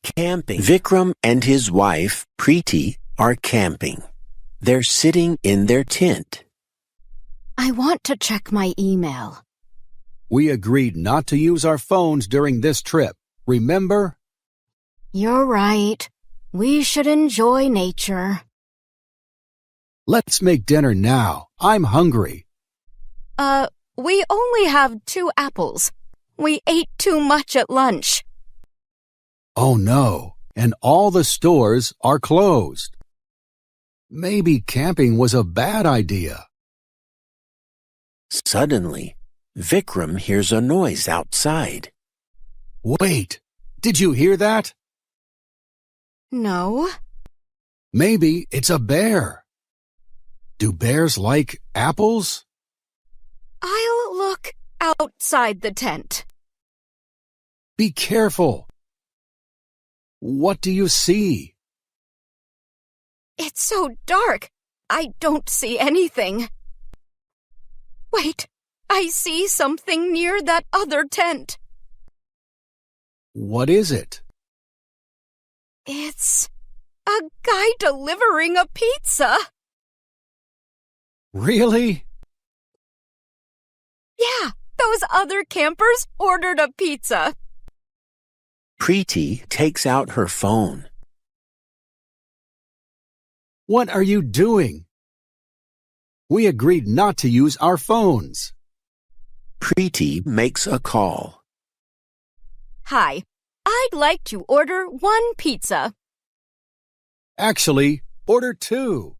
Camping. Vikram and his wife, Preeti, are camping. They're sitting in their tent. I want to check my email. We agreed not to use our phones during this trip. Remember? You're right. We should enjoy nature. Let's make dinner now. I'm hungry. We only have 2 apples. We ate too much at lunch. Oh no, and all the stores are closed. Maybe camping was a bad idea. Suddenly, Vikram hears a noise outside. Wait, did you hear that? No. Maybe it's a bear. Do bears like apples? I'll look outside the tent. Be careful. What do you see? It's so dark. I don't see anything. Wait, I see something near that other tent. What is it? It's a guy delivering a pizza. Really? Yeah, those other campers ordered a pizza. Preeti takes out her phone. What are you doing? We agreed not to use our phones. Preeti makes a call. Hi, I'd like to order 1 pizza. Actually, order 2.